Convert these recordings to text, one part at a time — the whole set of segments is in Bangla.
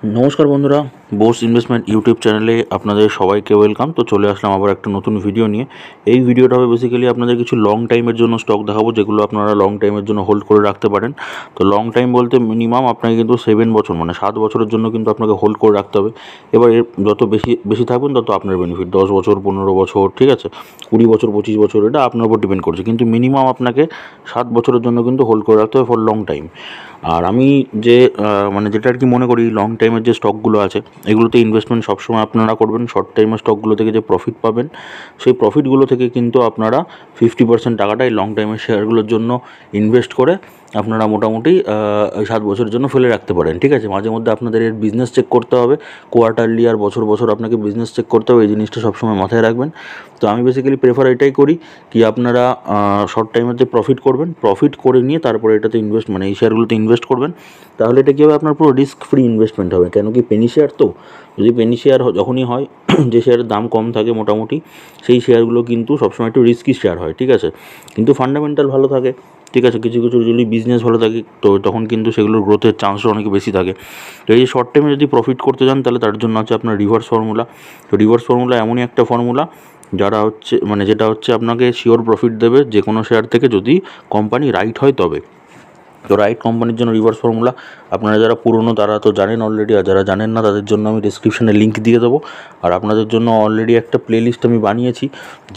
নমস্কার বন্ধুরা, বোস ইনভেস্টমেন্ট ইউটিউব চ্যানেলে আপনাদের সবাইকে ওয়েলকাম। তো চলে আসলাম আবার একটা নতুন ভিডিও নিয়ে। এই ভিডিওটা হবে বেসিক্যালি আপনাদের কিছু লং টাইমের জন্য স্টক দেখাবো, যেগুলো আপনারা লং টাইমের জন্য হোল্ড করে রাখতে পারেন। তো লং টাইম বলতে মিনিমাম আপনাকে কিন্তু 7 বছর মানে 7 বছরের জন্য কিন্তু আপনাকে হোল্ড করে রাখতে হবে। এবার এর যত বেশি বেশি থাকবেন তত আপনার বেনিফিট। 10 বছর, 15 বছর, ঠিক আছে, 20 বছর, 25 বছর, এটা আপনার উপর ডিপেন্ড করছে, কিন্তু মিনিমাম আপনাকে 7 বছরের জন্য কিন্তু হোল্ড করে রাখতে হবে ফর লং টাইম। আর আমি যে মানে যেটা আর কি মনে করি, লং টাইমের যে স্টকগুলো আছে এগুলোতে ইনভেস্টমেন্ট সবসময় আপনারা করবেন। শর্ট টাইমের স্টকগুলো থেকে যে প্রফিট পাবেন, সেই প্রফিটগুলো থেকে কিন্তু আপনারা 50% টাকাটা এই লং টাইমের শেয়ারগুলোর জন্য ইনভেস্ট করে আপনারা মোটামুটি 7 বছরের জন্য ফেলে রাখতে পারেন। ঠিক আছে, মাঝে মধ্যে আপনাদের এর বিজনেস চেক করতে হবে, কোয়ার্টারলি আর বছর বছর আপনাকে বিজনেস চেক করতে হবে। এই জিনিসটা সবসময় মাথায় রাখবেন। তো আমি বেসিক্যালি প্রেফার এটাই করি কি আপনারা শর্ট টাইমেতে প্রফিট করবেন, প্রফিট করে নিয়ে তারপরে এটাতে ইনভেস্ট মানে এই শেয়ারগুলোতে ইনভেস্ট করবেন। তাহলে এটা কী হবে, আপনার পুরো রিস্ক ফ্রি ইনভেস্টমেন্ট হবে। কেন কি পেনি শেয়ার তো, যদি পেনি শেয়ার যখনই হয় যে শেয়ারের দাম কম থাকে মোটামুটি, সেই শেয়ারগুলো কিন্তু সবসময় একটু রিস্কি শেয়ার হয়। ঠিক আছে, কিন্তু ফান্ডামেন্টাল ভালো থাকে। ঠিক আছে, কিছু কিছু যদি বিজনেস ভালো থাকে তো তখন কিন্তু সেগুলোর গ্রোথের চান্সও অনেক বেশি থাকে। তো এই শর্ট টাইমে যদি প্রফিট করতে যান তাহলে তার জন্য আছে আপনার রিভার্স ফর্মুলা। তো রিভার্স ফর্মুলা এমনই একটা ফর্মুলা যেটা হচ্ছে আপনাকে শিওর প্রফিট দেবে যে কোনো শেয়ার থেকে, যদি কোম্পানি রাইট হয় তবে। তো রাইট কোম্পানির জন্য রিভার্স ফর্মুলা আপনারা যারা পুরনো তারা তো জানেন অলরেডি, আর যারা জানেন না তাদের জন্য আমি ডিসক্রিপশানে লিঙ্ক দিয়ে দেবো। আর আপনাদের জন্য অলরেডি একটা প্লেলিস্ট আমি বানিয়েছি,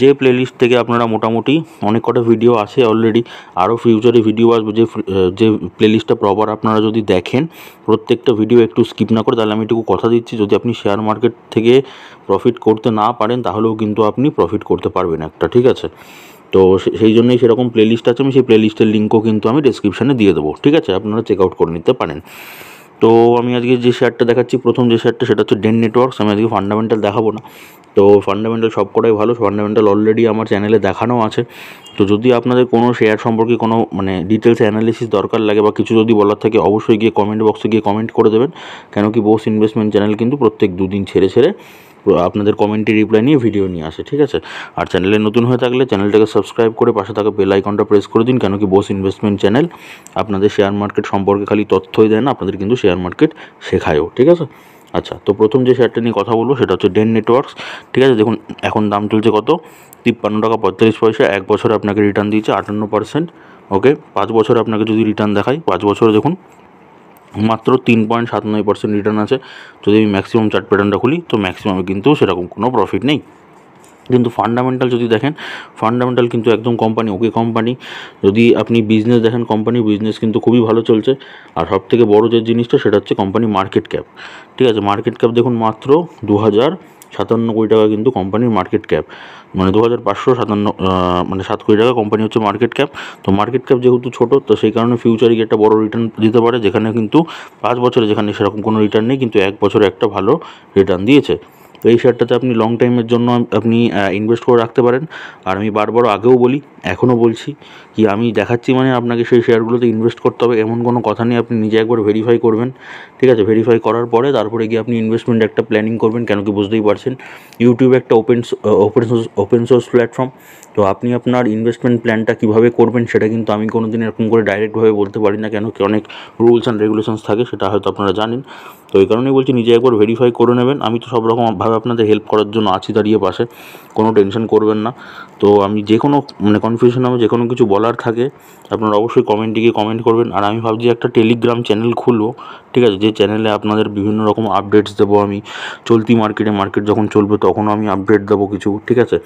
যে প্লেলিস্ট থেকে আপনারা মোটামুটি অনেক কটা ভিডিও আছে অলরেডি, আরও ফিউচারে ভিডিও আসবে। যে প্লেলিস্টটা প্রপার আপনারা যদি দেখেন, প্রত্যেকটা ভিডিও একটু স্কিপ না করে, তাহলে আমি এটুকু কথা দিচ্ছি, যদি আপনি শেয়ার মার্কেট থেকে প্রফিট করতে না পারেন তাহলেও কিন্তু আপনি প্রফিট করতে পারবেন একটা। ঠিক আছে, তো সেই জন্যই সেরকম প্লেলিস্ট আছে, আমি সেই প্লেলিস্টের লিঙ্কও কিন্তু আমি ডেসক্রিপশানে দিয়ে দেবো। ঠিক আছে, আপনারা চেক আউট করে নিতে পারেন। তো আমি আজকে যে শেয়ারটা দেখাচ্ছি, প্রথম যে শেয়ারটা, সেটা হচ্ছে ডেন নেটওয়ার্কস। আমি আজকে ফান্ডামেন্টাল দেখাবো না। তো ফান্ডামেন্টাল সব কটাই ভালো, ফান্ডামেন্টাল অলরেডি আমার চ্যানেলে দেখানো আছে। তো যদি আপনাদের কোনো শেয়ার সম্পর্কে কোনো মানে ডিটেলস অ্যানালিসিস দরকার লাগে বা কিছু যদি বলার থাকে, অবশ্যই গিয়ে কমেন্ট বক্সে গিয়ে কমেন্ট করে দেবেন। কেন কি বোস ইনভেস্টমেন্ট চ্যানেল কিন্তু প্রত্যেক দুদিন ছেড়ে ছেড়ে আপনাদের কমেন্টে রিপ্লাই নিয়ে ভিডিও নিয়ে আসে। ঠিক আছে, আর চ্যানেলে নতুন হয়ে থাকলে চ্যানেলটাকে সাবস্ক্রাইব করে পাশে থাকা বেল আইকনটা প্রেস করে দিন। কেন কি বোস ইনভেস্টমেন্ট চ্যানেল আপনাদের শেয়ার মার্কেট সম্পর্কে খালি তথ্যই দেয় না, আপনাদের কিন্তু শেয়ার মার্কেট শেখায়ও। ঠিক আছে, আচ্ছা, তো প্রথম যে শেয়ারটা নিয়ে কথা বলবো সেটা হচ্ছে ডেন নেটওয়ার্কস। ঠিক আছে, দেখুন এখন দাম চলছে কত, 53 টাকা 45 পয়সা। 1 বছরে আপনাকে রিটার্ন দিয়েছে 58%। ওকে, 5 বছরে আপনাকে যদি রিটার্ন দেখাই, 5 বছরে দেখুন মাত্র 3.79% রিটার্ন আছে। যদি আমি ম্যাক্সিমাম চার্ট প্যাটার্নটা খুলি তো ম্যাক্সিমামে কিন্তু সেরকম কোনো প্রফিট নেই। কিন্তু ফান্ডামেন্টাল যদি দেখেন, ফান্ডামেন্টাল কিন্তু একদম কোম্পানি ওকে কোম্পানি। যদি আপনি বিজনেস দেখেন, কোম্পানির বিজনেস কিন্তু খুবই ভালো চলছে। আর সবথেকে বড় যে জিনিসটা সেটা হচ্ছে কোম্পানি মার্কেট ক্যাপ। ঠিক আছে, মার্কেট ক্যাপ দেখুন মাত্র 2097 টাকা কিন্তু কোম্পানির মার্কেট ক্যাপ, মানে 2557 মানে 7 কোটি টাকা কোম্পানি হচ্ছে মার্কেট ক্যাপ। তো মার্কেট ক্যাপ যেহেতু ছোটো, তো সেই কারণে ফিউচারে গিয়ে একটা বড় রিটার্ন দিতে পারে, যেখানে কিন্তু 5 বছরে যেখানে সেরকম কোনো রিটার্ন নেই, কিন্তু 1 বছরে একটা ভালো রিটার্ন দিয়েছে। তো এই শেয়ারটাতে আপনি লং টাইমের জন্য আপনি ইনভেস্ট করে রাখতে পারেন। আর আমি বারবার আগেও বলি, এখনও বলছি, কি আমি দেখাচ্ছি মানে আপনাকে সেই শেয়ারগুলোতে ইনভেস্ট করতে হবে এমন কোনো কথা নেই। আপনি নিজে একবার ভেরিফাই করবেন। ঠিক আছে, ভেরিফাই করার পরে তারপরে গিয়ে আপনি ইনভেস্টমেন্ট একটা প্ল্যানিং করবেন। কেন কি বুঝতেই পারছেন, ইউটিউব একটা ওপেন সোর্স প্ল্যাটফর্ম। তো আপনি আপনার ইনভেস্টমেন্ট প্ল্যানটা কীভাবে করবেন সেটা কিন্তু আমি কোনো দিন এরকম করে ডাইরেক্টভাবে বলতে পারি না, কেন কি অনেক রুলস অ্যান্ড রেগুলেশনস থাকে, সেটা হয়তো আপনারা জানেন। তো এই কারণেই বলছি, নিজে একবার ভেরিফাই করে নেবেন। আমি তো সব রকমভাবে আপনাদের হেল্প করার জন্য আছি দাঁড়িয়ে পাশে, কোনো টেনশন করবেন না। তো আমি যে কোনো মানে কনফিউশন হবে, যে কোনো কিছু বলার থাকে, আপনারা অবশ্যই কমেন্টে গিয়ে কমেন্ট করবেন। আর আমি ভাবছি একটা টেলিগ্রাম চ্যানেল খুলবো। ঠিক আছে, যে চ্যানেলে আপনাদের বিভিন্ন রকম আপডেটস দেবো আমি। চলতি মার্কেট যখন চলবে তখনও আমি আপডেট দেবো কিছু। ঠিক আছে,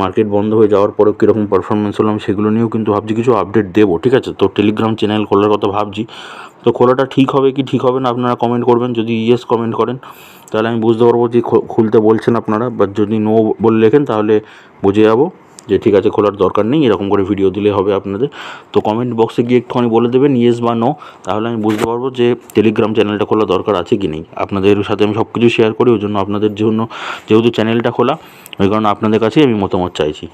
মার্কেট বন্ধ হয়ে যাওয়ার পরেও কীরকম পারফরমেন্স হলো আমি সেগুলো নিয়েও কিন্তু ভাবছি কিছু আপডেট দেবো। ঠিক আছে, তো টেলিগ্রাম চ্যানেল খোলার কথা ভাবছি। তো খোলাটা ঠিক হবে কি ঠিক হবে না আপনারা কমেন্ট করবেন। যদি ইয়েস কমেন্ট করেন তাহলে আমি বুঝতে পারবো যে খুলতে বলছেন আপনারা, বা যদি নো বলে লেখেন তাহলে বুঝে যাবো যে ঠিক আছে, খোলার দরকার নেই, এরকম করে ভিডিও দিলে হবে আপনাদের। তো কমেন্ট বক্সে গিয়ে একটুখানি বলে দেবেন ইয়েস বা নো, তাহলে আমি বুঝতে পারবো যে টেলিগ্রাম চ্যানেলটা খোলা দরকার আছে কি নেই। আপনাদের সাথে আমি সব কিছু শেয়ার করি, ওই জন্য আপনাদের জন্য যেহেতু চ্যানেলটা খোলা, ওই কারণে আপনাদের কাছেই আমি মতামত চাইছি।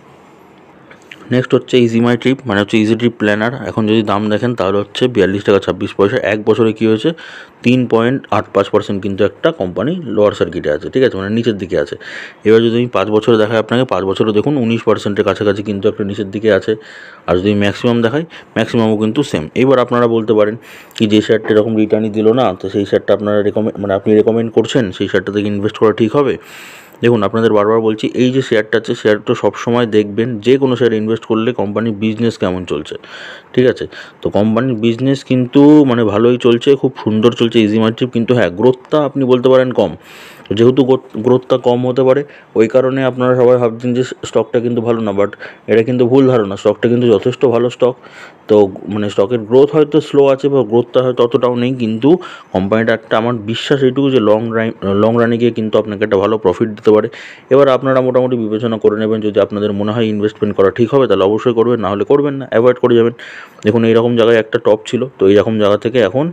নেক্সট হচ্ছে ইজি মাই ট্রিপ, মানে হচ্ছে ইজি ট্রিপ প্ল্যানার। এখন যদি দাম দেখেন তাহলে হচ্ছে 42 টাকা 26 পয়সা। এক বছরে কী হয়েছে, 3.85% কিন্তু একটা কোম্পানি লোয়ার সার্কিটে আছে, ঠিক আছে, মানে নিচের দিকে আছে। এবার যদি আমি 5 বছরে দেখাই আপনাকে, 5 বছরে দেখুন 19%-এর কাছাকাছি কিন্তু একটা নিচের দিকে আছে। আর যদি ম্যাক্সিমাম দেখাই, ম্যাক্সিমামও কিন্তু সেম। এবার আপনারা বলতে পারেন কি যে শেয়ারটা এরকম রিটার্নই দিল না, তো সেই শেয়ারটা আপনারা আপনি রেকমেন্ড করছেন সেই শেয়ারটা থেকে ইনভেস্ট করা ঠিক হবে? দেখুন, আপনাদের বারবার বলছি, এই যে শেয়ারটা আছে, শেয়ারটা সবসময় দেখবেন যে কোনো শেয়ারে ইনভেস্ট করলে কোম্পানির বিজনেস কেমন চলছে, ঠিক আছে। তো কোম্পানির বিজনেস কিন্তু মানে ভালোই চলছে, খুব সুন্দর চলছে ইজি মার্কেট, কিন্তু হ্যাঁ গ্রোথটা আপনি বলতে পারেন কম। যেহেতু গ্রোথটা কম হতে পারে, ওই কারণে আপনারা সবাই ভাবছেন যে স্টকটা কিন্তু ভালো না, বাট এটা কিন্তু ভুল ধারণা। স্টকটা কিন্তু যথেষ্ট ভালো স্টক। তো মানে স্টকের গ্রোথ হয়তো স্লো আছে বা গ্রোথটা হয়তো অতটাও নেই, কিন্তু কোম্পানিটা একটা, আমার বিশ্বাস এইটুকু যে লং রানে গিয়ে কিন্তু আপনাকে একটা ভালো প্রফিট দিতে পারে। এবার আপনারা মোটামুটি বিবেচনা করে নেবেন, যদি আপনাদের মনে হয় ইনভেস্টমেন্ট করা ঠিক হবে তাহলে অবশ্যই করবেন, না হলে করবেন না, অ্যাভয়েড করে যাবেন। দেখুন, এইরকম জায়গায় একটা টপ ছিল, তো এইরকম জায়গা থেকে এখন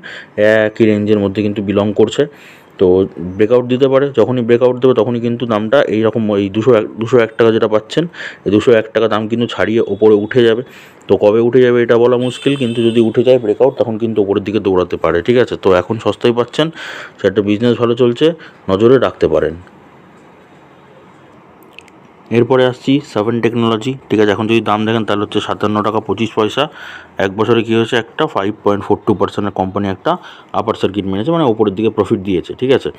একই রেঞ্জের মধ্যে কিন্তু বিলং করছে। তো ব্রেকআউট দিতে পারে, যখনই ব্রেকআউট দেবে তখনই কিন্তু দামটা এইরকম এই 201 টাকা যেটা পাচ্ছেন, এই 201 টাকা দাম কিন্তু ছাড়িয়ে ওপরে উঠে যাবে। তো কবে উঠে যাবে এটা বলা মুশকিল, কিন্তু যদি উঠে যায় ব্রেকআউট তখন কিন্তু ওপরের দিকে দৌড়াতে পারে, ঠিক আছে। তো এখন সস্তায় পাচ্ছেন, সেটা বিজনেস ভালো চলছে, নজরে রাখতে পারেন। এরপরে আসছি সেভেন টেকনোলজি, ঠিক আছে। এখন যদি দাম দেখেন তাহলে হচ্ছে 57 টাকা 25 পয়সা। এক বছরে কী হয়েছে, একটা 5.42%-এর কোম্পানি একটা আপার সার্কিট মেরেছে, মানে ওপরের দিকে প্রফিট দিয়েছে, ঠিক আছে।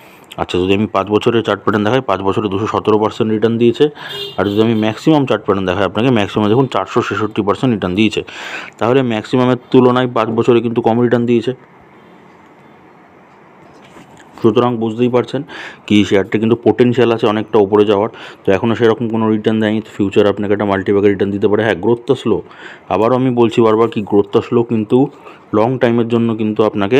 আচ্ছা, যদি আমি 5 বছরের চার্ট প্যাটার্ন দেখাই, 5 বছরে 217% রিটার্ন দিয়েছে। আর যদি আমি ম্যাক্সিমাম চার্ট প্যাটার্ন দেখাই আপনাকে, ম্যাক্সিমাম দেখুন 466% রিটার্ন দিয়েছে। তাহলে ম্যাক্সিমামের তুলনায় 5 বছরে কিন্তু কম রিটার্ন দিয়েছে। সুতরাং বুঝতেই পারছেন কি শেয়ারটা কিন্তু পোটেনশিয়াল আছে অনেকটা উপরে যাওয়ার। তো এখনও সেরকম কোনো রিটার্ন দেয়নি, তো ফিউচার আপনাকে একটা মাল্টিপ্যাকের রিটার্ন দিতে পারে। হ্যাঁ, গ্রোথটা স্লো, আবারও আমি বলছি বারবার কি গ্রোথটা স্লো, কিন্তু লং টাইমের জন্য কিন্তু আপনাকে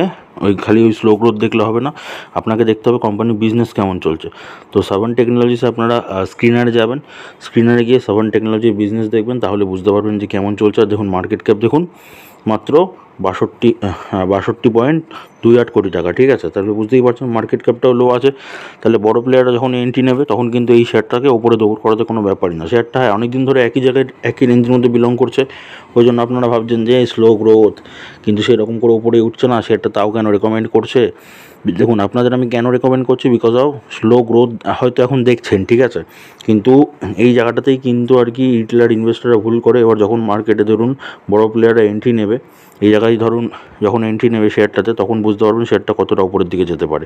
খালি ওই স্লো গ্রোথ দেখলে হবে না, আপনাকে দেখতে হবে কোম্পানির বিজনেস কেমন চলছে। তো সেভেন টেকনোলজিসে আপনারা স্ক্রিনারে যাবেন, স্ক্রিনারে গিয়ে সেভেন টেকনোলজির বিজনেস দেখবেন, তাহলে বুঝতে পারবেন যে কেমন চলছে। আর দেখুন, মার্কেট ক্যাপ দেখুন মাত্র 62.28 কোটি টাকা, ঠিক আছে। তাহলে বুঝতেই পারছেন মার্কেট ক্যাপটাও লো আছে। তাহলে বড় প্লেয়াররা যখন এন্ট্রি নেবে তখন কিন্তু এই শেয়ারটাকে ওপরে দৌড় করাতে কোনো ব্যাপারই না। শেয়ারটা হ্যাঁ অনেক দিন ধরে একই জায়গায় একই রেঞ্জের মধ্যে বিলং করছে, ওই জন্য আপনারা ভাবছেন যে স্লো গ্রোথ, কিন্তু সেরকম করে উপরে উঠছে না শেয়ারটা, তাও কেন রেকমেন্ড করছে? দেখুন, আপনাদের আমি কেন রেকমেন্ড করছি, বিকজ অফ স্লো গ্রোথ হয়তো এখন দেখছেন, ঠিক আছে, কিন্তু এই জায়গাটাতেই কিন্তু আর কি রিটেলার ইনভেস্টররা ভুল করে। এবার যখন মার্কেটে ধরুন বড় প্লেয়াররা এন্ট্রি নেবে, এই জায়গায় ধরুন যখন এন্ট্রি নেবে শেয়ারটাতে, তখন বুঝতে পারবেন শেয়ারটা কতটা উপরের দিকে যেতে পারে।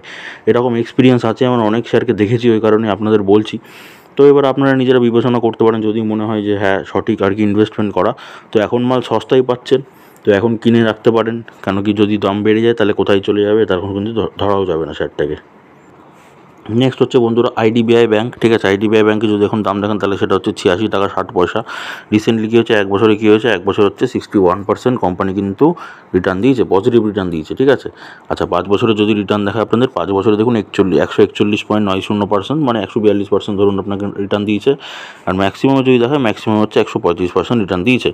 এরকম এক্সপিরিয়েন্স আছে, আমার অনেক শেয়ারকে দেখেছি, ওই কারণে আপনাদের বলছি। তো এবার আপনারা নিজেরা বিবেচনা করতে পারেন, যদি মনে হয় যে হ্যাঁ সঠিক আর কি ইনভেস্টমেন্ট করা। তো এখন মাল সস্তায় পাচ্ছেন, তো এখন কিনে রাখতে পারেন, কেন কি যদি দাম বেড়ে যায় তাহলে কোথায় চলে যাবে তখন কিন্তু ধরাও যাবে না শেয়ারটাকে। নেক্সট হচ্ছে বন্ধুরা আইডিবিআই ব্যাঙ্ক, ঠিক আছে। আইডিবিআই ব্যাঙ্কে যদি এখন দাম দেখেন তাহলে সেটা হচ্ছে 86 টাকা 60 পয়সা। রিসেন্টলি কী হচ্ছে, এক বছরে কী হয়েছে, এক বছর হচ্ছে 61% কোম্পানি কিন্তু রিটার্ন দিয়েছে, পজিটিভ রিটার্ন দিয়েছে, ঠিক আছে। আচ্ছা, 5 বছরে যদি রিটার্ন দেখায় আপনাদের, 5 বছরে দেখুন 141.90%, মানে 142% ধরুন আপনাকে রিটার্ন দিয়েছে। আর ম্যাক্সিমামে যদি দেখায়, ম্যাক্সিমাম হচ্ছে 135% রিটার্ন দিয়েছে।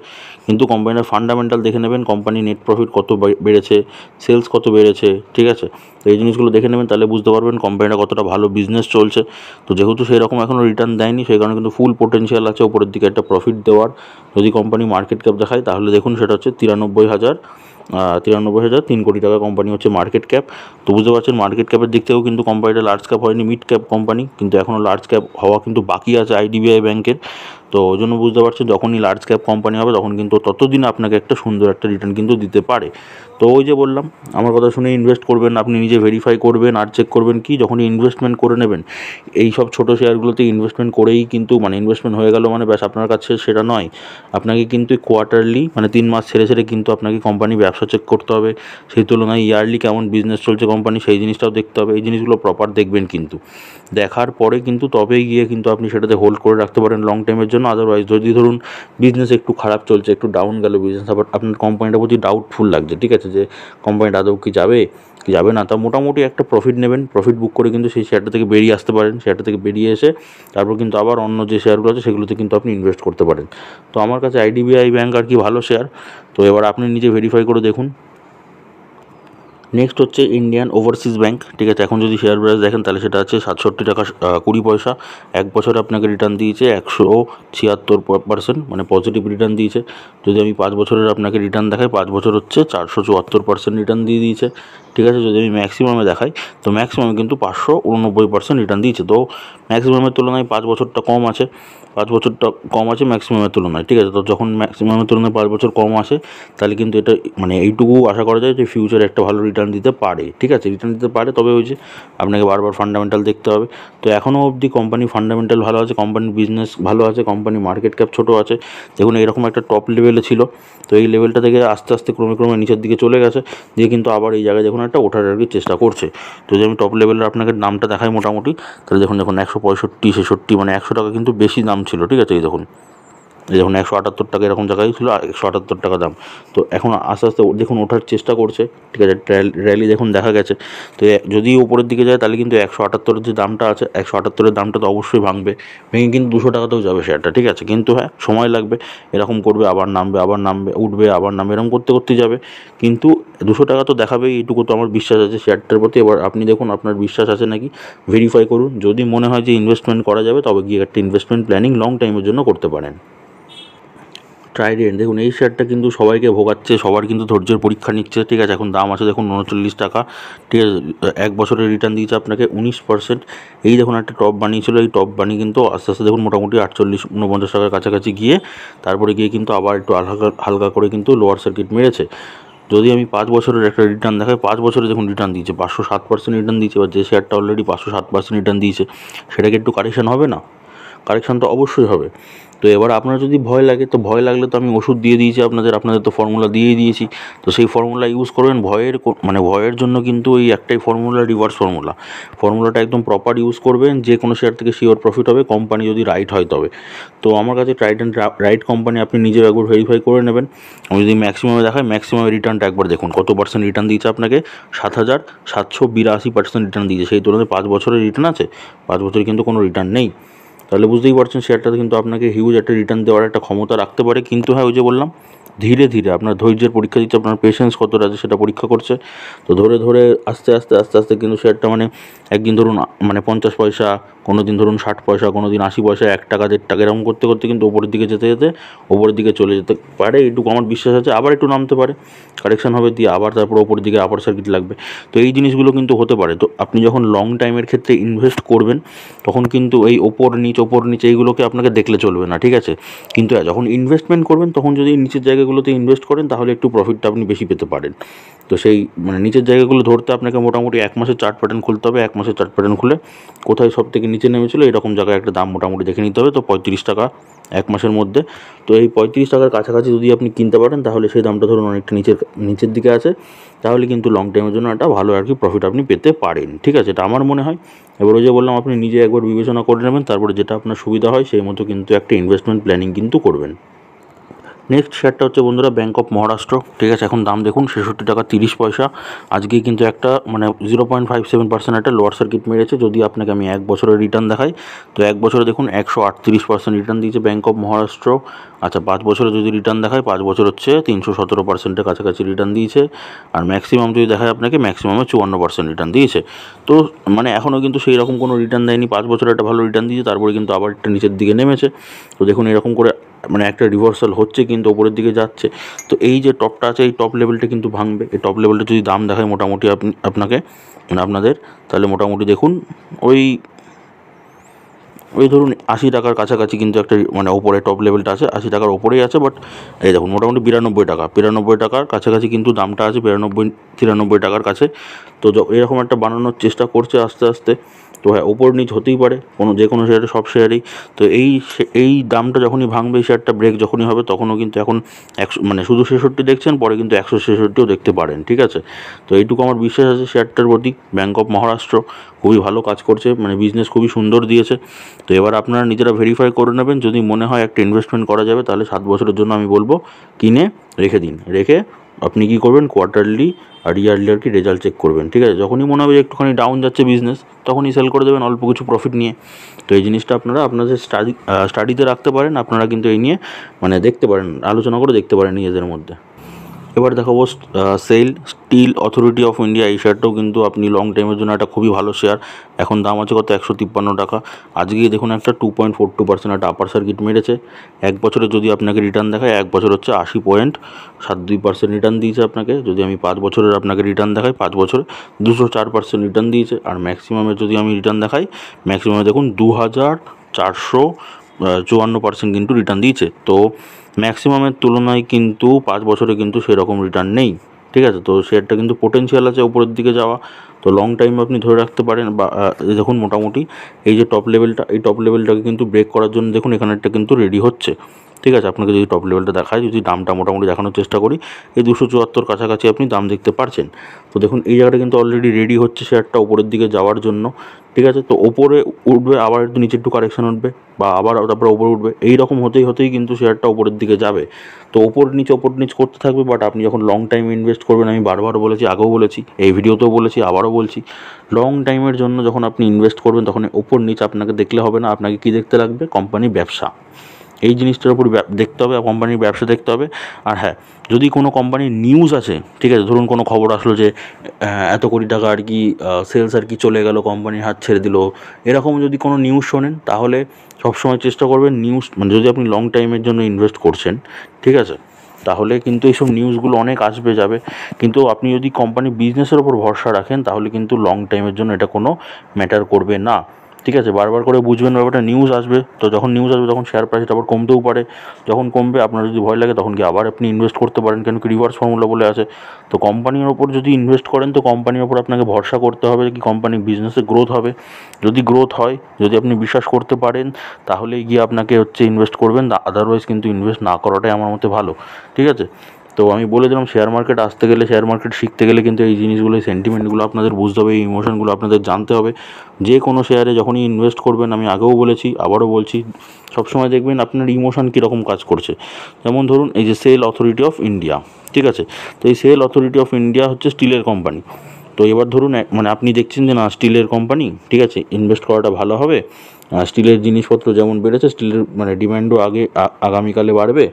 কিন্তু কোম্পানির ফান্ডামেন্টাল দেখে নেবেন, কোম্পানি নেট প্রফিট কত বেড়েছে, সেলস কত বেড়েছে, ঠিক আছে। তো এই জিনিসগুলো দেখে নেবেন, তাহলে বুঝতে পারবেন কোম্পানিটা কতটা ভালো বিজনেস চলছে। তো যেহেতু সেই রকম এখনও রিটার্ন দেয়নি, সেই কারণে কিন্তু ফুল পোটেনশিয়াল আছে উপরের দিকে একটা প্রফিট দেওয়ার। যদি কোম্পানি মার্কেট ক্যাপ দেখায় তাহলে দেখুন সেটা হচ্ছে 93,003 কোটি টাকা কোম্পানি হচ্ছে মার্কেট ক্যাপ। তো বুঝতে পারছেন মার্কেট ক্যাপের দিক থেকেও কিন্তু কোম্পানিটা লার্জ ক্যাপ হয়নি, মিড ক্যাপ কোম্পানি, কিন্তু এখনও লার্জ ক্যাপ হওয়া কিন্তু বাকি আছে আইডিবিআই ব্যাংকের। তো ওই জন্য বুঝতে পারছেন যখনই লার্জ ক্যাপ কোম্পানি হবে তখন কিন্তু ততদিন আপনাকে একটা সুন্দর একটা রিটার্ন কিন্তু দিতে পারে। তো ওই যে বললাম, আমার কথা শুনে ইনভেস্ট করবেন, আপনি নিজে ভেরিফাই করবেন আর চেক করবেন কি যখনই ইনভেস্টমেন্ট করে নেবেন, এই সব ছোটো শেয়ারগুলোতে ইনভেস্টমেন্ট করেই কিন্তু মানে ইনভেস্টমেন্ট হয়ে গেল মানে ব্যাস আপনার কাছে সেটা নয়, আপনাকে কিন্তু কোয়ার্টারলি মানে 3 মাস ছেড়ে ছেড়ে কিন্তু আপনাকে কোম্পানি ব্যবসা চেক করতে হবে। সেই তুলনায় ইয়ারলি কেমন বিজনেস চলছে কোম্পানি, সেই জিনিসটাও দেখতে হবে। এই জিনিসগুলো প্রপার দেখবেন, কিন্তু দেখার পরে কিন্তু তবেই গিয়ে কিন্তু আপনি সেটাতে হোল্ড করে রাখতে পারেন লং টাইমের জন্য। আদারওয়াইজ যদি ধরুন বিজনেস একটু খারাপ চলছে, একটু ডাউন গেল বিজনেস, আবার আপনার কোম্পানিটার প্রতি ডাউটফুল লাগছে, ঠিক আছে, যে কোম্পানিটা আদৌ কি যাবে কি যাবে না, তা মোটামুটি একটা প্রফিট নেবেন, প্রফিট বুক করে কিন্তু সেই শেয়ারটা থেকে বেরিয়ে আসতে পারেন। শেয়ারটা থেকে বেরিয়ে এসে তারপর কিন্তু আবার অন্য যে শেয়ারগুলো আছে সেগুলোতে কিন্তু আপনি ইনভেস্ট করতে পারেন। তো আমার কাছে আইডিবিআই ব্যাংক আর কি ভালো শেয়ার। তো এবার আপনি নিজে ভেরিফাই করে দেখুন। নেক্সট হচ্ছে ইন্ডিয়ান ওভারসিজ ব্যাঙ্ক, ঠিক আছে। এখন যদি শেয়ার প্রাইস দেখেন তাহলে সেটা আছে 67 টাকা 20 পয়সা। এক বছরে আপনাকে রিটার্ন দিয়েছে 176%, মানে পজিটিভ রিটার্ন দিয়েছে। যদি আমি 5 বছরের আপনাকে রিটার্ন দেখাই, 5 বছর হচ্ছে 474% রিটার্ন দিয়ে দিয়েছে, ঠিক আছে। যদি আমি ম্যাক্সিমামে দেখাই তো ম্যাক্সিমামে কিন্তু 589% রিটার্ন দিয়েছে। তো ম্যাক্সিমামের তুলনায় 5 বছরটা কম আছে, 5 বছরটা কম আছে ম্যাক্সিমামের তুলনায়, ঠিক আছে। তো যখন ম্যাক্সিমামের তুলনায় 5 বছর কম আসে তাহলে কিন্তু এটা মানে এইটুকু আশা করা যায় যে ফিউচারে একটা ভালো রিটার্ন দিতে পারে, ঠিক আছে। রিটার্ন দিতে পারে, তবে ওই যে আপনাকে বারবার ফান্ডামেন্টাল দেখতে হবে। তো এখনও অবধি কোম্পানি ফান্ডামেন্টাল ভালো আছে, কোম্পানির বিজনেস ভালো আছে, কোম্পানি মার্কেট ক্যাপ ছোটো আছে। দেখুন এরকম একটা টপ লেভেলে ছিল, তো এই লেভেলটা থেকে আস্তে আস্তে ক্রমে ক্রমে নিচের দিকে চলে গেছে, দিয়ে কিন্তু আবার এই জায়গায় দেখুন একটা ওঠার আর কি চেষ্টা করছে। তো যদি আমি টপ লেভেলের আপনাকে দামটা দেখাই মোটামুটি, তাহলে দেখুন 165, 66, মানে 100 টাকা কিন্তু বেশি দাম ছিল, ঠিক আছে। এই দেখুন 178 টাকা এরকম জায়গায় ছিল, 178 টাকা দাম। তো এখন আস্তে আস্তে দেখুন ওঠার চেষ্টা করছে, ঠিক আছে। র্যালি দেখুন দেখা গেছে। তো যদি উপরের দিকে যায় তাহলে কিন্তু 178-এর যে দামটা আছে, 178-এর দামটা তো অবশ্যই ভেঙে কিন্তু 200 টাকাতেও যাবে শেয়ারটা, ঠিক আছে। কিন্তু হ্যাঁ, সময় লাগবে, এরকম করবে, আবার নামবে, আবার নামবে, উঠবে, আবার নামবে, এরকম করতে করতে যাবে। কিন্তু 200 টাকা তো দেখাবেই, এইটুকু তো আমার বিশ্বাস আছে শেয়ারটার প্রতি। এবার আপনি দেখুন আপনার বিশ্বাস আছে নাকি, ভেরিফাই করুন। যদি মনে হয় যে ইনভেস্টমেন্ট করা যাবে তবে গিয়ে একটা ইনভেস্টমেন্ট প্ল্যানিং লং টাইমের জন্য করতে পারেন। ট্রাইডেন্ট দেখুন এই শেয়ারটা কিন্তু সবাইকে ভোগাচ্ছে, সবার কিন্তু ধৈর্যের পরীক্ষা নিচ্ছে, ঠিক আছে। এখন দাম আছে দেখুন 39 টাকা, ঠিক আছে। এক বছরের রিটার্ন দিয়েছে আপনাকে 19%। এই দেখুন একটা টপ বানিয়েছিল, এই টপ বানিয়ে কিন্তু আস্তে আস্তে দেখুন মোটামুটি 48-49 টাকার কাছাকাছি গিয়ে তারপরে গিয়ে কিন্তু আবার একটু হালকা হালকা করে কিন্তু লোয়ার সার্কিট মেরেছে। যদি আমি 5 বছরের একটা রিটার্ন দেখাই, 5 বছরে দেখুন রিটার্ন দিয়েছে 507% রিটার্ন দিয়েছে। এবার যে শেয়ারটা অলরেডি 507% রিটার্ন দিয়েছে সেটাকে একটু কারেকশন হবে না? কারেকশান তো অবশ্যই হবে। তো এবার আপনার যদি ভয় লাগে, তো ভয় লাগলে তো আমি ওষুধ দিয়ে দিয়েছি আপনাদের তো ফর্মুলা দিয়েই দিয়েছি। তো সেই ফর্মুলা ইউজ করবেন। ভয়ের জন্য কিন্তু ওই একটাই ফর্মুলা, রিভার্স ফর্মুলাটা একদম প্রপার ইউজ করবেন। যে কোনো শেয়ার থেকে শিওর প্রফিট হবে, কোম্পানি যদি রাইট হয় তবে। তো আমার কাছে রাইট কোম্পানি আপনি নিজেও একবার ভেরিফাই করে নেবেন। আমি যদি ম্যাক্সিমামে দেখাই, ম্যাক্সিমামে রিটার্নটা একবার দেখুন কত পার্সেন্ট রিটার্ন দিয়েছে আপনাকে, 7,782% রিটার্ন দিয়েছে। সেই তুলনায় 5 বছরের রিটার্ন আছে, 5 বছরে কিন্তু কোনো রিটার্ন নেই। তাহলে বুঝতেই পারছেন শেয়ারটাতে কিন্তু আপনাকে হিউজ একটা রিটার্ন দেওয়ার একটা ক্ষমতা রাখতে পারে। কিন্তু হ্যাঁ, ওই যে বললাম, ধীরে ধীরে আপনার ধৈর্যের পরীক্ষা দিচ্ছে, আপনার পেশেন্স কতটা আছে সেটা পরীক্ষা করছে। তো ধরে ধরে আস্তে আস্তে আস্তে আস্তে কিন্তু শেয়ারটা মানে একদিন ধরুন মানে 50 পয়সা, কোনো দিন ধরুন 60 পয়সা, কোনো দিন 80 পয়সা, 1 টাকা 1.5 টাকা, এরকম করতে করতে কিন্তু ওপরের দিকে যেতে যেতে ওপরের দিকে চলে যেতে পারে, এইটুকু আমার বিশ্বাস আছে। আবার একটু নামতে পারে, কারেকশন হবে, দিয়ে আবার তারপর ওপরের দিকে আবার সার্কিট লাগবে। তো এই জিনিসগুলো কিন্তু হতে পারে। তো আপনি যখন লং টাইমের ক্ষেত্রে ইনভেস্ট করবেন তখন কিন্তু এই ওপর নিচ এইগুলোকে আপনাকে দেখলে চলবে না, ঠিক আছে। কিন্তু যখন ইনভেস্টমেন্ট করবেন তখন যদি নিচের জায়গাগুলোতে ইনভেস্ট করেন তাহলে একটু প্রফিটটা আপনি বেশি পেতে পারেন। তো সেই মানে নিচের জায়গাগুলো ধরতে আপনাকে মোটামুটি 1 মাসের চার্ট প্যাটার্ন খুলতে হবে। 1 মাসের চার্ট প্যাটার্ন খুলে কোথায় সব থেকে নিচে নেমেছিল এরকম জায়গায় একটা দাম মোটামুটি দেখে নিতে হবে। তো 35 টাকা 1 মাসের মধ্যে। তো এই 35 টাকার কাছাকাছি যদি আপনি কিনতে পারেন তাহলে সেই দামটা ধরুন অনেকটা নিচের দিকে আছে, তাহলে কিন্তু লং টাইমের জন্য একটা ভালো আর কি প্রফিট আপনি পেতে পারেন, ঠিক আছে। এটা আমার মনে হয়। এবার ওই যে বললাম, আপনি নিজে একবার বিবেচনা করে নেবেন, তারপরে যেটা আপনার সুবিধা হয় সেই মতো কিন্তু একটা ইনভেস্টমেন্ট প্ল্যানিং কিন্তু করবেন। নেক্সট শেয়ারটা হচ্ছে বন্ধুরা ব্যাঙ্ক অফ মহারাষ্ট্র, ঠিক আছে। এখন দাম দেখুন 66 টাকা 30 পয়সা। আজকে কিন্তু একটা মানে 0.57% একটা লোয়ার সার্কিট মেরেছে। যদি আপনাকে আমি 1 বছরের রিটার্ন দেখাই, তো 1 বছরে দেখুন 138% রিটার্ন দিয়েছে ব্যাঙ্ক অফ মহারাষ্ট্র। আচ্ছা, 5 বছরে যদি রিটার্ন দেখায়, 5 বছর হচ্ছে 317%-এর কাছাকাছি রিটার্ন দিয়েছে। আর ম্যাক্সিমাম যদি দেখায় আপনাকে, ম্যাক্সিমামে 54% রিটার্ন দিয়েছে। তো মানে এখনও কিন্তু সেই রকম কোনো রিটার্ন দেয়নি। 5 বছরে একটা ভালো রিটার্ন দিয়েছে, তারপরে কিন্তু আবার একটা নিচের দিকে নেমেছে। তো দেখুন এরকম করে মানে একটা রিভার্সাল হচ্ছে, কিন্তু ওপরের দিকে যাচ্ছে। তো এই যে টপটা আছে, এই টপ লেভেলটা কিন্তু ভাঙবে। এই টপ লেভেলটা যদি দাম দেখায় মোটামুটি আপনাকে মানে আপনাদের, তাহলে মোটামুটি দেখুন ওই ধরুন 80 টাকার কাছাকাছি কিন্তু একটা মানে ওপরে টপ লেভেলটা আছে, 80 টাকার ওপরেই আছে। বাট এই দেখুন মোটামুটি 92 টাকার কাছাকাছি কিন্তু দামটা আছে, 92-93 টাকার কাছে। তো এরকম একটা বানানোর চেষ্টা করছে আস্তে আস্তে। তো হ্যাঁ, ওপর নিচ হতেই পারে যে কোনো শেয়ারে, সব শেয়ারেই। তো এই দামটা যখনই ভাঙবে, এই শেয়ারটা ব্রেক যখনই হবে, তখনও কিন্তু এখন 100 মানে শুধু 66 দেখছেন, পরে কিন্তু 166ও দেখতে পারেন, ঠিক আছে। তো এইটুকু আমার বিশ্বাস আছে শেয়ারটার প্রতি। ব্যাঙ্ক অফ মহারাষ্ট্র খুবই ভালো কাজ করছে, মানে বিজনেস খুবই সুন্দর দিয়েছে। তো এবার আপনারা নিজেরা ভেরিফাই করে নেবেন। যদি মনে হয় একটা ইনভেস্টমেন্ট করা যাবে তাহলে 7 বছরের জন্য আমি বলবো কিনে রেখে দিন। রেখে আপনি কী করবেন, কোয়ার্টারলি আর ইয়ারলি আর কি রেজাল্ট চেক করবেন, ঠিক আছে। যখনই মনে হবে যে একটুখানি ডাউন যাচ্ছে বিজনেস, তখনই সেল করে দেবেন অল্প কিছু প্রফিট নিয়ে। তো এই জিনিসটা আপনারা আপনাদের স্টাডিতে রাখতে পারেন। আপনারা কিন্তু এই নিয়ে মানে দেখতে পারেন, আলোচনা করে দেখতে পারেন নিজেদের মধ্যে। এবার দেখাবো sell steel authority of India. এই শেয়ারটাও কিন্তু আপনি লং টাইমের জন্য একটা খুবই ভালো শেয়ার। এখন দাম আছে কত, 153 টাকা। আজকে দেখুন একটা 2.42% একটা আপার সার্কিট মেরেছে। এক বছরে যদি আপনাকে রিটার্ন দেখায়, এক বছর হচ্ছে 80.72% রিটার্ন দিয়েছে আপনাকে। যদি আমি 5 বছরের আপনাকে রিটার্ন দেখাই, 5 বছরে 204% রিটার্ন দিয়েছে। আর ম্যাক্সিমামের যদি আমি রিটার্ন দেখাই, ম্যাক্সিমামে দেখুন 2454% কিন্তু রিটার্ন দিয়েছে। তো ম্যাক্সিমামের তুলনায় কিন্তু 5 বছরে কিন্তু সেরকম রিটার্ন নেই, ঠিক আছে। তো শেয়ারটা কিন্তু পোটেনশিয়াল আছে উপরের দিকে যাওয়া। তো লং টাইম আপনি ধরে রাখতে পারেন। বা দেখুন মোটামুটি এই যে টপ লেভেলটা, এই টপ লেভেলটাকে কিন্তু ব্রেক করার জন্য দেখুন এখানে একটা কিন্তু রেডি হচ্ছে, ঠিক আছে। আপনাকে যদি টপ লেভেলটা দেখায়, যদি দামটা মোটামুটি দেখানোর চেষ্টা করি, এই 274 কাছাকাছি আপনি দাম দেখতে পারছেন। তো দেখুন এই জায়গাটা কিন্তু অলরেডি রেডি হচ্ছে শেয়ারটা উপরের দিকে যাওয়ার জন্য, ঠিক আছে। তো ওপরে উঠবে, আবার একটু নিচে একটু কারেকশন উঠবে, বা আবার তারপরে ওপরে উঠবে, এই রকম হতেই কিন্তু শেয়ারটা ওপরের দিকে যাবে। তো ওপর নিচ করতে থাকবে। বাট আপনি যখন লং টাইম ইনভেস্ট করবেন, আমি বারবার বলেছি, আগেও বলেছি, এই ভিডিওতেও বলেছি, আবারও বলছি, লং টাইমের জন্য যখন আপনি ইনভেস্ট করবেন, তখন ওপর নিচ আপনাকে দেখলে হবে না। আপনাকে কী দেখতে লাগবে? কোম্পানির ব্যবসা, এই জিনিসটার উপর দেখতে হবে, কোম্পানির ব্যবসা দেখতে হবে। আর হ্যাঁ, যদি কোনো কোম্পানির নিউজ আছে, ঠিক আছে, ধরুন কোনো খবর আসলো যে এত কোটি টাকা আর কি সেলস আর কি চলে গেল, কোম্পানির হাত ছেড়ে দিল, এরকম যদি কোনো নিউজ শোনেন, তাহলে সবসময় চেষ্টা করবেন নিউজ, মানে যদি আপনি লং টাইমের জন্য ইনভেস্ট করছেন, ঠিক আছে, তাহলে কিন্তু এইসব নিউজগুলো অনেক আসবে যাবে। কিন্তু আপনি যদি কোম্পানির বিজনেসের ওপর ভরসা রাখেন, তাহলে কিন্তু লং টাইমের জন্য এটা কোনো ম্যাটার করবে না, ঠিক আছে। বারবার করে বুঝবেন ব্যাপারটা, নিউজ আসবে, তো যখন নিউজ আসবে তখন শেয়ার প্রাইসটা আবার কমতেও পারে। যখন কমবে, আপনার যদি ভয় লাগে, তখন কি আবার আপনি ইনভেস্ট করতে পারেন, কেন কি রিভার্স ফর্মুলা বলে আছে। তো কোম্পানির ওপর যদি ইনভেস্ট করেন, তো কোম্পানির ওপর আপনাকে ভরসা করতে হবে কি কোম্পানির বিজনেসে গ্রোথ হবে। যদি গ্রোথ হয়, যদি আপনি বিশ্বাস করতে পারেন, তাহলেই গিয়ে আপনাকে হচ্ছে ইনভেস্ট করবেন। আদারওয়াইজ কিন্তু ইনভেস্ট না করাটাই আমার মতে ভালো, ঠিক আছে। তো আমি বলে দিলাম, শেয়ার মার্কেট আসতে গেলে, শেয়ার মার্কেট শিখতে গেলে কিন্তু এই জিনিসগুলো, এই সেন্টিমেন্টগুলো আপনাদের বুঝতে হবে, এই ইমোশনগুলো আপনাদের জানতে হবে। যে কোনো শেয়ারে যখনই ইনভেস্ট করবেন, আমি আগেও বলেছি, আবারও বলছি, সবসময় দেখবেন আপনার ইমোশন কীরকম কাজ করছে। যেমন ধরুন এই যে সেল অথরিটি অফ ইন্ডিয়া, ঠিক আছে। তো এই সেল অথরিটি অফ ইন্ডিয়া হচ্ছে স্টিলের কোম্পানি। তো এবার ধরুন মানে আপনি দেখছেন যে না, স্টিলের কোম্পানি, ঠিক আছে, ইনভেস্ট করাটা ভালো হবে। স্টিলের জিনিসপত্র যেমন বেড়েছে, স্টিলের মানে ডিমান্ডও আগামীকালে বাড়বে।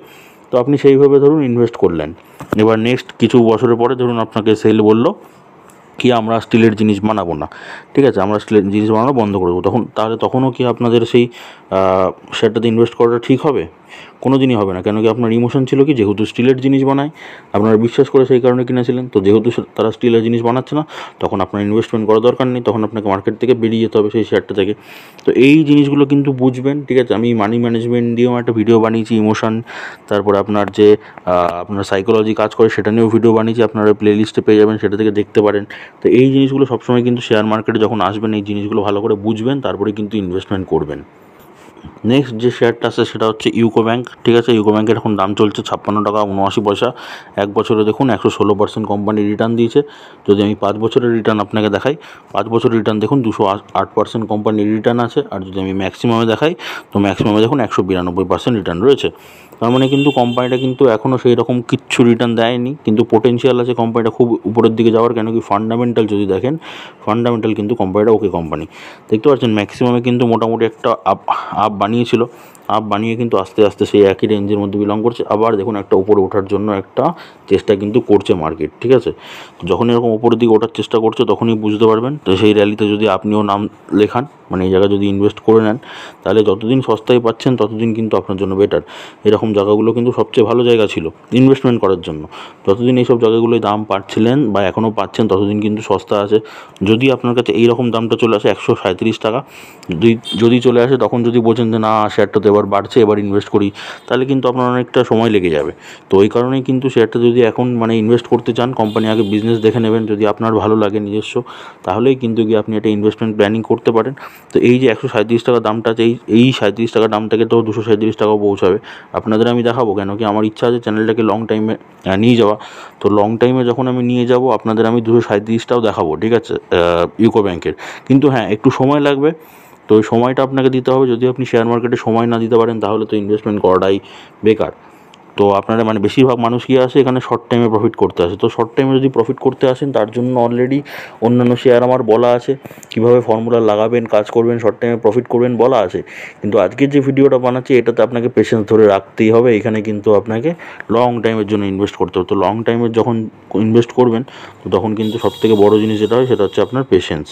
তো আপনি সেইভাবে ধরুন ইনভেস্ট করলেন। এবার নেক্সট কিছু বছরের পরে ধরুন আপনাকে সেল বলল কি আমরা স্টিলের জিনিস বানাবো না, ঠিক আছে, আমরা স্টিলের জিনিস বানানো বন্ধ করে দেবো। তখনও কি আপনাদের সেই শেয়ারটাতে ইনভেস্ট করাটা ঠিক হবে? কোনো দিনই হবে না। কেন কি আপনার ইমোশন ছিল কি, যেহেতু স্টিলের জিনিস বানায়, আপনারা বিশ্বাস করে সেই কারণে কিনেছিলেন। তো যেহেতু তারা স্টিলের জিনিস বানাচ্ছে না, তখন আপনার ইনভেস্টমেন্ট করার দরকার নেই, তখন আপনাকে মার্কেট থেকে বেরিয়ে যেতে হবে সেই শেয়ারটা থেকে। তো এই জিনিসগুলো কিন্তু বুঝবেন, ঠিক আছে। আমি মানি ম্যানেজমেন্ট দিয়েও একটা ভিডিও বানিয়েছি, ইমোশন, তারপরে আপনার যে আপনার সাইকোলজি কাজ করে সেটা নিয়েও ভিডিও বানিয়েছি, আপনারা প্লে লিস্টে পেয়ে যাবেন, সেটা থেকে দেখতে পারেন। তো এই জিনিসগুলো সবসময় কিন্তু শেয়ার মার্কেটে যখন আসবেন, এই জিনিসগুলো ভালো করে বুঝবেন, তারপরে কিন্তু ইনভেস্টমেন্ট করবেন। নেক্সট যে শেয়ারটা আছে সেটা হচ্ছে ইউকো ব্যাঙ্ক, ঠিক আছে। ইউকো ব্যাঙ্কের এখন দাম চলছে 56 টাকা 79 পয়সা। এক বছরে দেখুন 116% কোম্পানি রিটার্ন দিয়েছে। যদি আমি 5 বছরের রিটার্ন আপনাকে দেখাই, 5 বছরের রিটার্ন দেখুন 208% কোম্পানির রিটার্ন আছে। আর যদি আমি ম্যাক্সিমামে দেখাই, তো ম্যাক্সিমামে দেখুন 192% রিটার্ন রয়েছে। তার মানে কিন্তু কোম্পানিটা কিন্তু এখনও সেই রকম কিচ্ছু রিটার্ন দেয়নি, কিন্তু পোটেনশিয়াল আছে কোম্পানিটা খুব উপরের দিকে যাওয়ার। কেন কি ফান্ডামেন্টাল যদি দেখেন, ফান্ডামেন্টাল কিন্তু কোম্পানিটা ওকে কোম্পানি, দেখতে পাচ্ছেন ম্যাক্সিমামে কিন্তু মোটামুটি একটা আপ বানিয়েছিল, আপ বানিয়ে কিন্তু আস্তে আস্তে সেই একই রেঞ্জের মধ্যে বিলং করছে। আবার দেখুন একটা উপরে ওঠার জন্য একটা চেষ্টা কিন্তু করছে মার্কেট, ঠিক আছে। তো যখন এরকম উপরের দিকে ওঠার চেষ্টা করছে, তখনই বুঝতে পারবেন। তো সেই র্যালিতে যদি আপনিও নাম লেখান, মানে এই জায়গায় যদি ইনভেস্ট করে নেন, তাহলে যতদিন সস্তায় পাচ্ছেন ততদিন কিন্তু আপনার জন্য বেটার। এরকম জায়গাগুলো কিন্তু সবচেয়ে ভালো জায়গা ছিল ইনভেস্টমেন্ট করার জন্য। যতদিন এইসব জায়গাগুলোয় দাম পাচ্ছিলেন বা এখনও পাচ্ছেন, ততদিন কিন্তু সস্তা আছে। যদি আপনার কাছে এইরকম দামটা চলে আসে 137 টাকা, যদি চলে আসে, তখন যদি বোঝেন যে না, শেয়ারটা তো এবার বাড়ছে, এবার ইনভেস্ট করি, তাহলে কিন্তু আপনার অনেকটা সময় লেগে যাবে। তো ওই কারণেই কিন্তু শেয়ারটা যদি এখন মানে ইনভেস্ট করতে চান, কোম্পানি আগে বিজনেস দেখে নেবেন, যদি আপনার ভালো লাগে নিজস্ব, তাহলেই কিন্তু গিয়ে আপনি একটা ইনভেস্টমেন্ট প্ল্যানিং করতে পারেন। তো এই যে 137 টাকা দামটা আছে, এই 37 টাকা দামটাকে তো 237 টাকাও পৌঁছাবে। আপনাদের আমি দেখাবো, কেন কি আমার ইচ্ছা আছে চ্যানেলটাকে লং টাইমে নিয়ে যাওয়া। তো লং টাইমে যখন আমি নিয়ে যাব, আপনাদের আমি 237টাও দেখাবো, ঠিক আছে, ইউকো ব্যাংকের। কিন্তু হ্যাঁ, একটু সময় লাগবে। তো ওই সময়টা আপনাকে দিতে হবে। যদি আপনি শেয়ার মার্কেটে সময় না দিতে পারেন, তাহলে তো ইনভেস্টমেন্ট করাটাই বেকার। তো আপনারা মানে বেশিরভাগ মানুষ কি আসে এখানে শর্ট টাইমে প্রফিট করতে আসে। তো শর্ট টাইমে যদি প্রফিট করতে আসেন তার জন্য অলরেডি অন্যান্য শেয়ার আমার বলা আছে, কীভাবে ফর্মুলা লাগাবেন, কাজ করবেন, শর্ট টাইমে প্রফিট করবেন বলা আছে। কিন্তু আজকের যে ভিডিওটা বানাচ্ছি এটাতে আপনাকে পেশেন্স ধরে রাখতেই হবে। এখানে কিন্তু আপনাকে লং টাইমের জন্য ইনভেস্ট করতে হবে। তো লং টাইমের যখন ইনভেস্ট করবেন তো তখন কিন্তু সবথেকে বড় জিনিস যেটা হয় সেটা হচ্ছে আপনার পেশেন্স,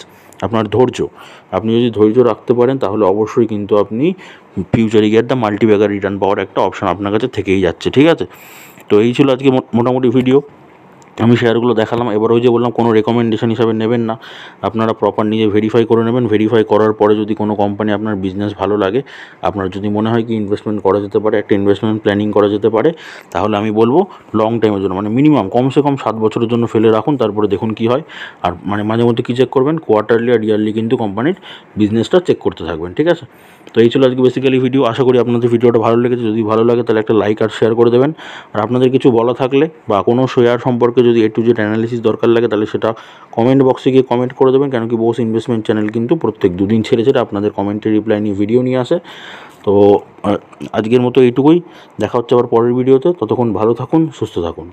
আপনার ধৈর্য। আপনি যদি ধৈর্য রাখতে পারেন তাহলে অবশ্যই কিন্তু আপনি ফিউচারে গিয়ে একটা মাল্টিব্যাগার রিটার্ন পাওয়ার একটা অপশান আপনার কাছে থেকেই যাচ্ছে। ঠিক আছে, তো এই ছিল আজকে মোটামুটি ভিডিও। আমি শেয়ারগুলো দেখালাম। এবার ওই যে বললাম কোনো রেকমেন্ডেশন হিসাবে নেবেন না, আপনারা প্রপার নিজে ভেরিফাই করে নেবেন। ভেরিফাই করার পরে যদি কোনো কোম্পানি আপনার বিজনেস ভালো লাগে, আপনার যদি মনে হয় কি ইনভেস্টমেন্ট করা যেতে পারে, একটা ইনভেস্টমেন্ট প্ল্যানিং করা যেতে পারে, তাহলে আমি বলবো লং টাইমের জন্য মানে মিনিমাম কমসে কম 7 বছরের জন্য ফেলে রাখুন, তারপরে দেখুন কী হয়। আর মানে মাঝে মধ্যে কী চেক করবেন, কোয়ার্টারলি আর ইয়ারলি কিন্তু কোম্পানির বিজনেসটা চেক করতে থাকবেন। ঠিক আছে, তো এই ছিল আজকে বেসিক্যালি ভিডিও। আশা করি আপনাদের ভিডিওটা ভালো লেগেছে। যদি ভালো লাগে তাহলে একটা লাইক আর শেয়ার করে দেবেন। আর আপনাদের কিছু বলা থাকলে বা কোনো শেয়ার সম্পর্কে যদি A to Z অ্যানালিসিস দরকার লাগে তাহলে সেটা কমেন্ট বক্সে গিয়ে কমেন্ট করে দেবেন। কেন কি বোস ইনভেস্টমেন্ট চ্যানেল কিন্তু প্রত্যেক 2 দিন ছেড়ে ছেড়ে আপনাদের কমেন্টের রিপ্লাই নিয়ে ভিডিও নিয়ে আসে। তো আজকের মতো এইটুকুই, দেখা হচ্ছে আবার পরের ভিডিওতে। ততক্ষণ ভালো থাকুন, সুস্থ থাকুন।